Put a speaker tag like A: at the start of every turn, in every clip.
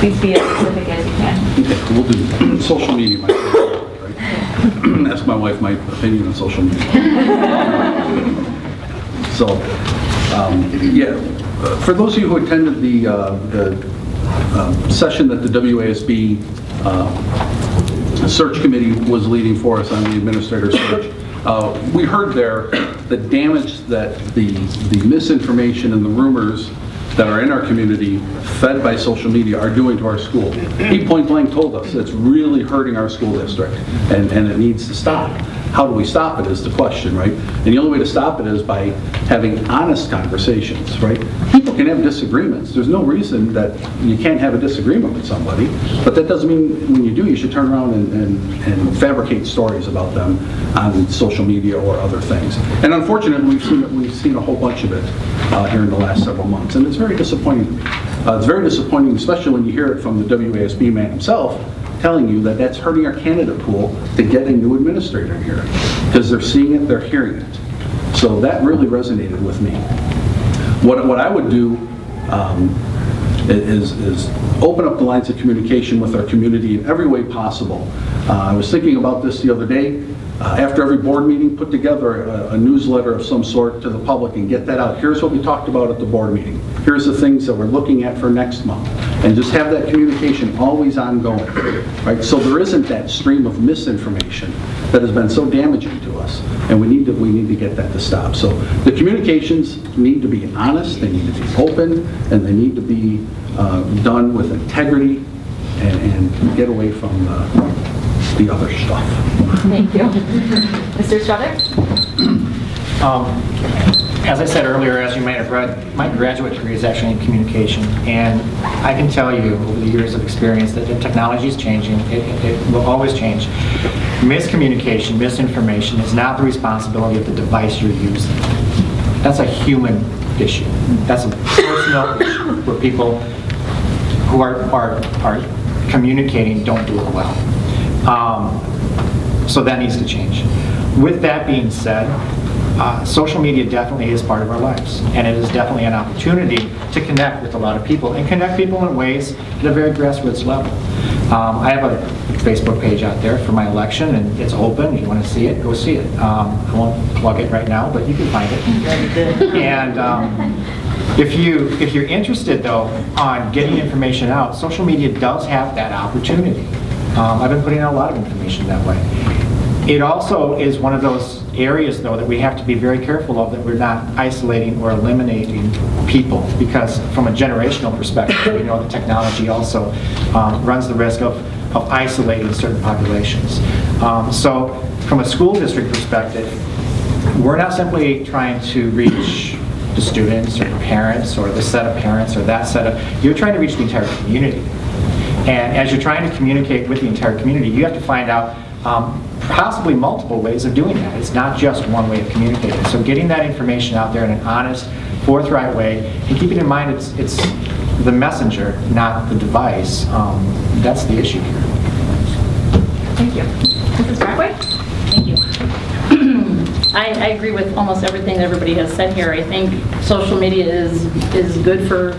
A: Please be as specific as you can.
B: Okay, we'll do social media, my favorite, right? Ask my wife my opinion on social media. So, for those of you who attended the session that the WASB search committee was leading for us on the administrator search, we heard there the damage that the misinformation and the rumors that are in our community fed by social media are doing to our school. He point blank told us it's really hurting our school district and it needs to stop. How do we stop it is the question, right? And the only way to stop it is by having honest conversations, right? People can have disagreements. There's no reason that you can't have a disagreement with somebody, but that doesn't mean when you do, you should turn around and fabricate stories about them on social media or other things. And unfortunately, we've seen a whole bunch of it here in the last several months, and it's very disappointing to me. It's very disappointing, especially when you hear it from the WASB man himself, telling you that that's hurting our candidate pool to get a new administrator here, because they're seeing it, they're hearing it. So that really resonated with me. What I would do is open up the lines of communication with our community in every way possible. I was thinking about this the other day. After every board meeting, put together a newsletter of some sort to the public and get that out. Here's what we talked about at the board meeting. Here's the things that we're looking at for next month. And just have that communication always ongoing, right? So there isn't that stream of misinformation that has been so damaging to us. And we need to get that to stop. So the communications need to be honest, they need to be open, and they need to be done with integrity and get away from the other stuff.
A: Thank you. Mr. Struthers?
C: As I said earlier, as you might have read, my graduate degree is actually in communication, and I can tell you over the years of experience that the technology is changing. It will always change. Miscommunication, misinformation is not the responsibility of the device you're using. That's a human issue. That's a personal issue where people who are communicating don't do it well. So that needs to change. With that being said, social media definitely is part of our lives, and it is definitely an opportunity to connect with a lot of people and connect people in ways at a very grassroots level. I have a Facebook page out there for my election, and it's open. If you want to see it, go see it. I won't plug it right now, but you can find it. And if you're interested, though, on getting information out, social media does have that opportunity. I've been putting out a lot of information that way. It also is one of those areas, though, that we have to be very careful of, that we're not isolating or eliminating people, because from a generational perspective, we know that technology also runs the risk of isolating certain populations. So from a school district perspective, we're not simply trying to reach the students or the parents or the set of parents or that set of, you're trying to reach the entire community. And as you're trying to communicate with the entire community, you have to find out possibly multiple ways of doing that. It's not just one way of communicating. So getting that information out there in an honest, forthright way, and keeping in mind it's the messenger, not the device. That's the issue here.
A: Thank you. Mrs. Brockway?
D: Thank you. I agree with almost everything that everybody has said here. I think social media is good for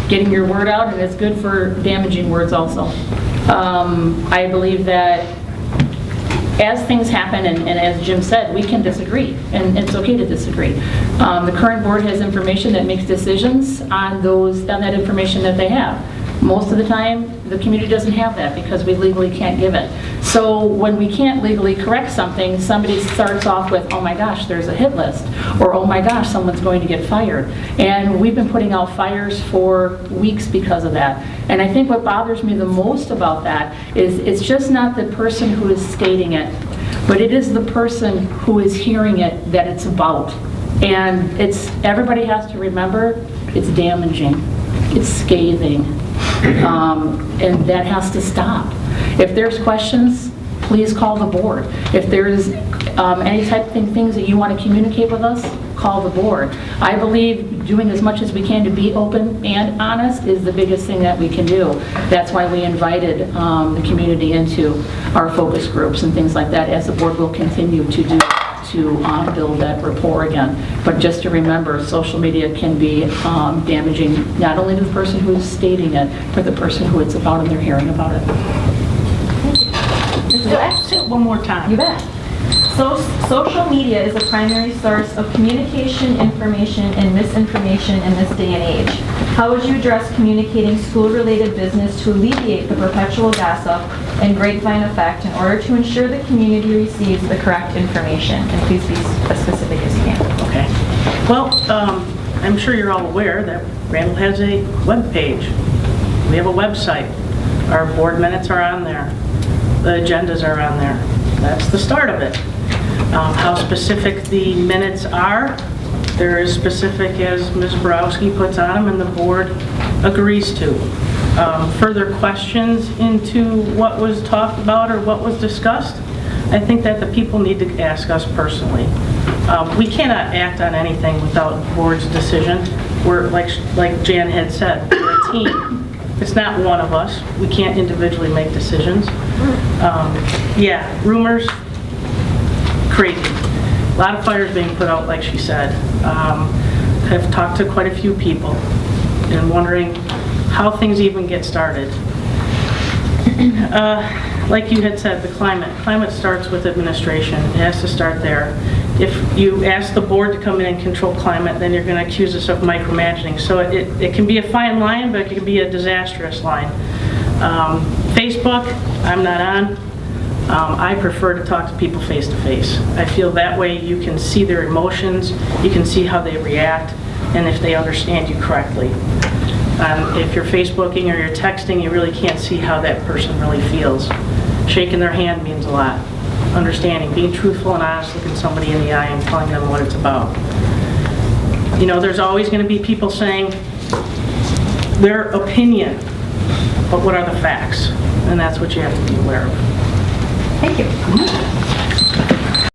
D: getting your word out, and it's good for damaging words also. I believe that as things happen, and as Jim said, we can disagree, and it's okay to disagree. The current board has information that makes decisions on that information that they have. Most of the time, the community doesn't have that because we legally can't give it. So when we can't legally correct something, somebody starts off with, oh my gosh, there's a hit list, or oh my gosh, someone's going to get fired. And we've been putting out fires for weeks because of that. And I think what bothers me the most about that is it's just not the person who is stating it, but it is the person who is hearing it that it's about. And everybody has to remember, it's damaging, it's scathing. And that has to stop. If there's questions, please call the board. If there's any type of things that you want to communicate with us, call the board. I believe doing as much as we can to be open and honest is the biggest thing that we can do. That's why we invited the community into our focus groups and things like that, as the board will continue to do. to build that rapport again. But just to remember, social media can be damaging not only to the person who is stating it, but the person who it's about and they're hearing about it.
A: Mrs. Black?
E: Say it one more time.
A: You bet. So, social media is a primary source of communication, information, and misinformation in this day and age. How would you address communicating school-related business to alleviate the perpetual gossip and grapevine effect in order to ensure the community receives the correct information? And please be as specific as you can.
E: Okay. Well, I'm sure you're all aware that Randall has a web page. We have a website. Our board minutes are on there. The agendas are on there. That's the start of it. How specific the minutes are, they're as specific as Ms. Borowski puts on them and the board agrees to. Further questions into what was talked about or what was discussed, I think that the people need to ask us personally. We cannot act on anything without the board's decision. We're, like Jan had said, we're a team. It's not one of us. We can't individually make decisions. Yeah, rumors, crazy. A lot of fires being put out, like she said. I've talked to quite a few people and wondering how things even get started. Like you had said, the climate starts with administration. It has to start there. If you ask the board to come in and control climate, then you're going to accuse us of micromanaging. So it can be a fine line, but it can be a disastrous line. Facebook, I'm not on. I prefer to talk to people face to face. I feel that way you can see their emotions, you can see how they react, and if they understand you correctly. If you're Facebooking or you're texting, you really can't see how that person really feels. Shaking their hand means a lot. Understanding, being truthful and honest, looking somebody in the eye and telling them what it's about. You know, there's always going to be people saying their opinion, but what are the facts? And that's what you have to be aware of.
A: Thank you.